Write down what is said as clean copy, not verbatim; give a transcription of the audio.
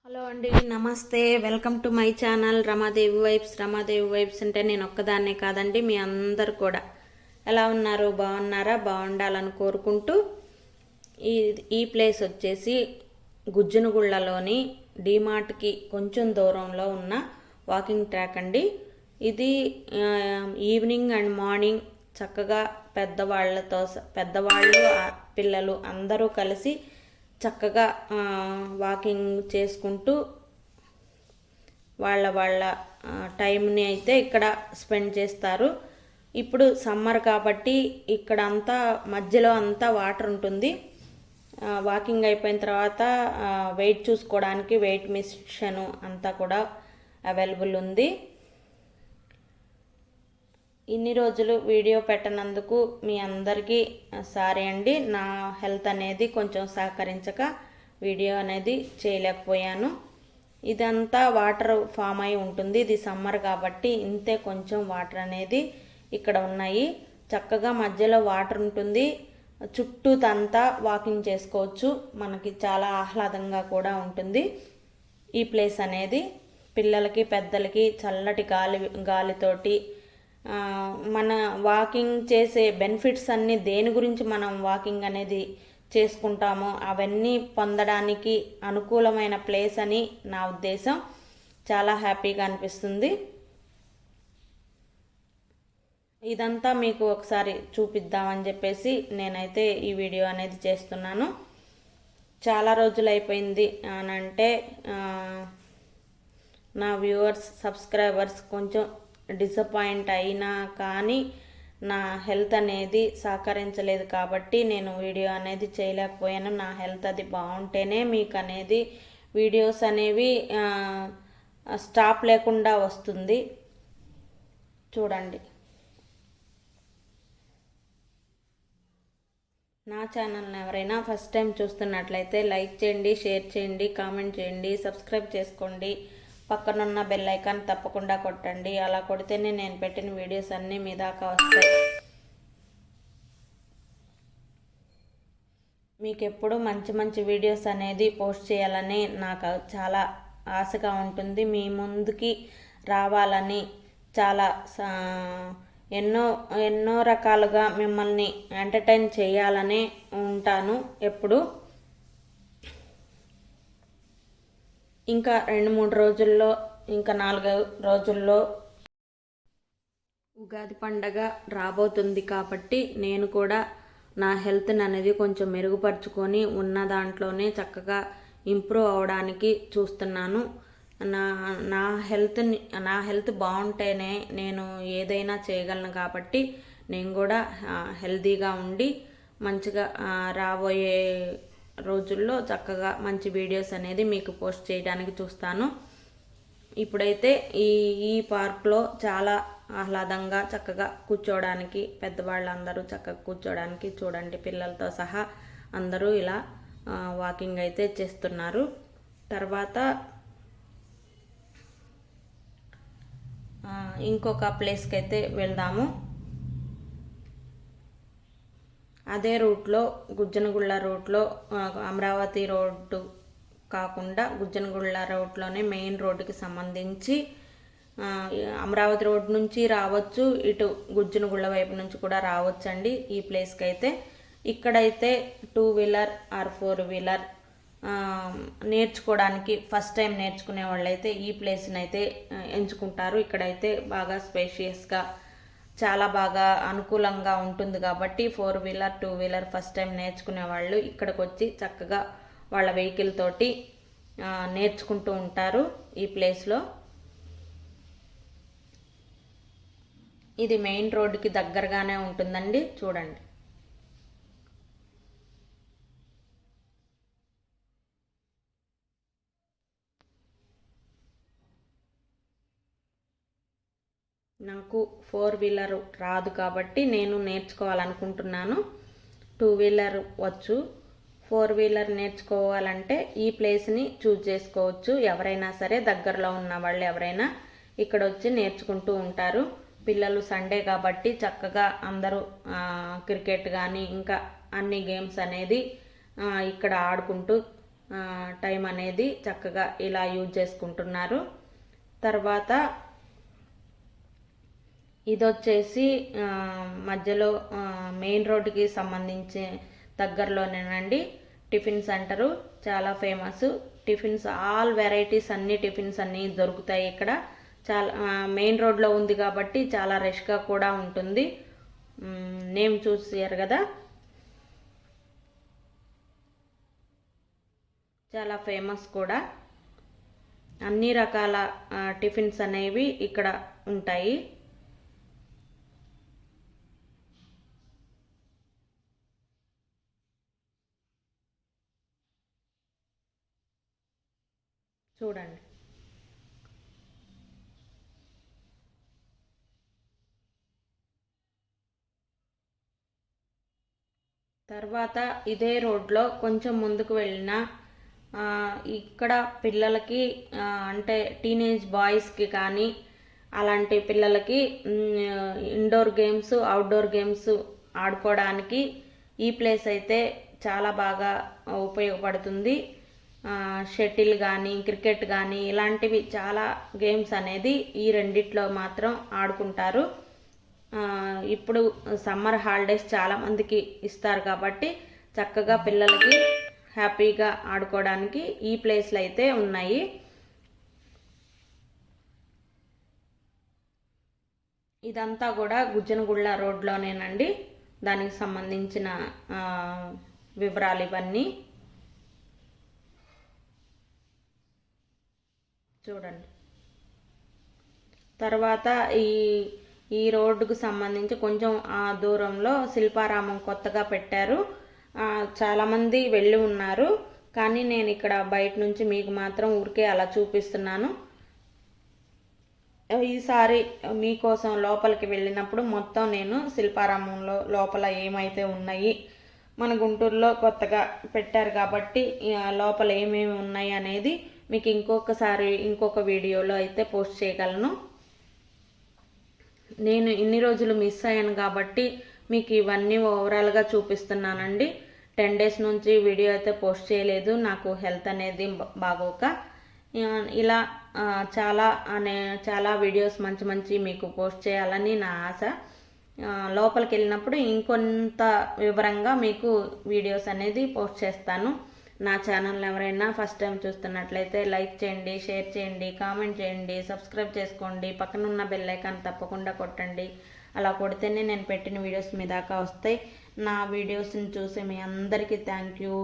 Hello అండి, నమస్తే. Welcome to my channel Ramadevi vibes. Ramadevi vibes అంటే నేను ఒక్కదాన్నే కాదండి, మీ అందరు కూడా ఎలా ఉన్నారు? బాగున్నారా? బాగుండాలని కోరుకుంటూ ఈ ప్లేస్ వచ్చేసి గుజ్జనగుళ్ళలోని డీమార్ట్కి కొంచెం దూరంలో ఉన్న వాకింగ్ ట్రాక్ అండి. ఇది ఈవినింగ్ అండ్ మార్నింగ్ చక్కగా పెద్దవాళ్ళు పిల్లలు అందరూ కలిసి చక్కగా వాకింగ్ చేసుకుంటూ వాళ్ళ టైంని అయితే ఇక్కడ స్పెండ్ చేస్తారు. ఇప్పుడు సమ్మర్ కాబట్టి ఇక్కడ అంతా మధ్యలో అంతా వాటర్ ఉంటుంది. వాకింగ్ అయిపోయిన తర్వాత వెయిట్ చూసుకోవడానికి వెయిట్ మిషన్ అంతా కూడా అవైలబుల్ ఉంది. ఇన్ని రోజులు వీడియో పెట్టనందుకు మీ అందరికీ సారీ అండి. నా హెల్త్ అనేది కొంచెం సహకరించక వీడియో అనేది చేయలేకపోయాను. ఇదంతా వాటర్ ఫామ్ అయి ఉంటుంది. ఇది సమ్మర్ కాబట్టి ఇంతే కొంచెం వాటర్ అనేది ఇక్కడ ఉన్నాయి. చక్కగా మధ్యలో వాటర్ ఉంటుంది. చుట్టూతంతా వాకింగ్ చేసుకోవచ్చు. మనకి చాలా ఆహ్లాదంగా కూడా ఉంటుంది ఈ ప్లేస్ అనేది. పిల్లలకి పెద్దలకి చల్లటి గాలితోటి మన వాకింగ్ చేసే బెనిఫిట్స్ అన్నీ దేని గురించి మనం వాకింగ్ అనేది చేసుకుంటామో అవన్నీ పొందడానికి అనుకూలమైన ప్లేస్ అని నా ఉద్దేశం. చాలా హ్యాపీగా అనిపిస్తుంది. ఇదంతా మీకు ఒకసారి చూపిద్దామని చెప్పేసి నేనైతే ఈ వీడియో అనేది చేస్తున్నాను. చాలా రోజులు అయిపోయింది అని అంటే నా వ్యూవర్స్ సబ్స్క్రైబర్స్ కొంచెం డిసప్పాయింట్ అయినా కానీ నా హెల్త్ అనేది సహకరించలేదు కాబట్టి నేను వీడియో అనేది చేయలేకపోయాను. నా హెల్త్ అది బాగుంటేనే మీకు అనేది వీడియోస్ అనేవి స్టాప్ లేకుండా వస్తుంది. చూడండి, నా ఛానల్ని ఎవరైనా ఫస్ట్ టైం చూస్తున్నట్లయితే లైక్ చేయండి, షేర్ చేయండి, కామెంట్ చేయండి, సబ్స్క్రైబ్ చేసుకోండి. పక్కనున్న బెల్ ఐకాన్ తప్పకుండా కొట్టండి. అలా కొడితేనే నేను పెట్టిన వీడియోస్ అన్నీ మీ దాకా వస్తాయి. మీకు ఎప్పుడు మంచి మంచి వీడియోస్ అనేది పోస్ట్ చేయాలని నాకు చాలా ఆశగా ఉంటుంది. మీ ముందుకి రావాలని చాలా ఎన్నో రకాలుగా మిమ్మల్ని ఎంటర్టైన్ చేయాలని ఉంటాను ఎప్పుడు. ఇంకా 2-3 రోజుల్లో, ఇంకా 4 రోజుల్లో ఉగాది పండగ రాబోతుంది కాబట్టి నేను కూడా నా హెల్త్ని అనేది కొంచెం మెరుగుపరుచుకొని ఉన్న దాంట్లోనే చక్కగా ఇంప్రూవ్ అవడానికి చూస్తున్నాను. నా హెల్త్ బాగుంటేనే నేను ఏదైనా చేయగలను కాబట్టి నేను కూడా హెల్తీగా ఉండి మంచిగా రాబోయే రోజుల్లో చక్కగా మంచి వీడియోస్ అనేది మీకు పోస్ట్ చేయడానికి చూస్తాను. ఇప్పుడైతే ఈ పార్క్లో చాలా ఆహ్లాదంగా చక్కగా కూర్చోవడానికి పెద్దవాళ్ళందరూ చక్కగా కూర్చోవడానికి చూడండి, పిల్లలతో సహా అందరూ ఇలా వాకింగ్ అయితే చేస్తున్నారు. తర్వాత ఇంకొక ప్లేస్కి అయితే వెళ్దాము. అదే రూట్లో గుజ్జనగుళ్ళ రూట్లో అమరావతి రోడ్డు కాకుండా గుజ్జనగుళ్ళ రోడ్లోనే మెయిన్ రోడ్డుకి సంబంధించి అమరావతి రోడ్ నుంచి రావచ్చు, ఇటు గుజ్జనగుళ్ళ వైపు నుంచి కూడా రావచ్చండి ఈ ప్లేస్కి అయితే. ఇక్కడైతే 2 వీలర్ ఆర్ 4 వీలర్ నేర్చుకోవడానికి ఫస్ట్ టైం నేర్చుకునే వాళ్ళైతే ఈ ప్లేస్ని అయితే ఎంచుకుంటారు. ఇక్కడైతే బాగా స్పేషియస్గా చాలా బాగా అనుకూలంగా ఉంటుంది కాబట్టి 4 వీలర్ 2 వీలర్ ఫస్ట్ టైం నేర్చుకునే వాళ్ళు ఇక్కడికి వచ్చి చక్కగా వాళ్ళ వెహికల్ తోటి నేర్చుకుంటూ ఉంటారు ఈ ప్లేస్లో. ఇది మెయిన్ రోడ్డుకి దగ్గరగానే ఉంటుందండి. చూడండి, నాకు 4 వీలర్ రాదు కాబట్టి నేను నేర్చుకోవాలనుకుంటున్నాను. 2 వీలర్ వచ్చు. 4 వీలర్ నేర్చుకోవాలంటే ఈ ప్లేస్ని చూజ్ చేసుకోవచ్చు. ఎవరైనా సరే దగ్గరలో ఉన్న వాళ్ళు ఎవరైనా ఇక్కడ వచ్చి నేర్చుకుంటూ ఉంటారు. పిల్లలు సండే కాబట్టి చక్కగా అందరూ క్రికెట్ కానీ ఇంకా అన్ని గేమ్స్ అనేది ఇక్కడ ఆడుకుంటూ టైం అనేది చక్కగా ఇలా యూజ్ చేసుకుంటున్నారు. తర్వాత ఇది వచ్చేసి మధ్యలో మెయిన్ రోడ్డుకి సంబంధించి దగ్గరలోనేనండి టిఫిన్ సెంటరు. చాలా ఫేమస్ టిఫిన్స్, ఆల్ వెరైటీస్ అన్ని టిఫిన్స్ అన్నీ దొరుకుతాయి ఇక్కడ. చాలా మెయిన్ రోడ్లో ఉంది కాబట్టి చాలా రష్గా కూడా ఉంటుంది. నేమ్ చూసారు కదా, చాలా ఫేమస్ కూడా. అన్ని రకాల టిఫిన్స్ అనేవి ఇక్కడ ఉంటాయి. చూడండి. తర్వాత ఇదే రోడ్లో కొంచెం ముందుకు వెళ్ళిన ఇక్కడ పిల్లలకి అంటే టీనేజ్ బాయ్స్కి కానీ అలాంటి పిల్లలకి ఇండోర్ గేమ్స్, అవుట్డోర్ గేమ్స్ ఆడుకోవడానికి ఈ ప్లేస్ అయితే చాలా బాగా ఉపయోగపడుతుంది. షటిల్ కానీ, క్రికెట్ కానీ ఇలాంటివి చాలా గేమ్స్ అనేది ఈ రెండిట్లో మాత్రం ఆడుకుంటారు. ఇప్పుడు సమ్మర్ హాలిడేస్ చాలామందికి ఇస్తారు కాబట్టి చక్కగా పిల్లలకి హ్యాపీగా ఆడుకోవడానికి ఈ ప్లేస్లు అయితే ఉన్నాయి. ఇదంతా కూడా గుజ్జనగుళ్ళ రోడ్లోనేనండి. దానికి సంబంధించిన వివరాలు ఇవన్నీ చూడండి. తర్వాత ఈ రోడ్డుకు సంబంధించి కొంచెం దూరంలో శిల్పారామం కొత్తగా పెట్టారు. చాలామంది వెళ్ళి ఉన్నారు, కానీ నేను ఇక్కడ బయట నుంచి మీకు మాత్రం ఊరికే అలా చూపిస్తున్నాను. ఈసారి మీకోసం లోపలికి వెళ్ళినప్పుడు మొత్తం నేను శిల్పారామంలో లోపల ఏమైతే ఉన్నాయి, మన గుంటూరులో కొత్తగా పెట్టారు కాబట్టి లోపల ఏమేమి ఉన్నాయి అనేది మీకు ఇంకొక వీడియోలో అయితే పోస్ట్ చేయగలను. నేను ఇన్ని రోజులు మిస్ అయ్యాను కాబట్టి మీకు ఇవన్నీ ఓవరాల్గా చూపిస్తున్నానండి. 10 days నుంచి వీడియో అయితే పోస్ట్ చేయలేదు, నాకు హెల్త్ అనేది బాగోక. ఇలా చాలా వీడియోస్ మంచి మీకు పోస్ట్ చేయాలని నా ఆశ. లోపలికి వెళ్ళినప్పుడు ఇంకొంత వివరంగా మీకు వీడియోస్ అనేది పోస్ట్ చేస్తాను. నా ఛానల్ ఎవరైనా ఫస్ట్ టైం చూస్తున్నట్లయితే లైక్ చేయండి, షేర్ చేయండి, కామెంట్ చేయండి, సబ్స్క్రైబ్ చేసుకోండి, పక్కనున్న బెల్ ఐకాన్ తప్పకుండా కొట్టండి. అలా కొడితేనే నేను పెట్టిన వీడియోస్ మీ దాకా వస్తాయి. నా వీడియోస్ని చూసి మీ అందరికీ థ్యాంక్ యూ.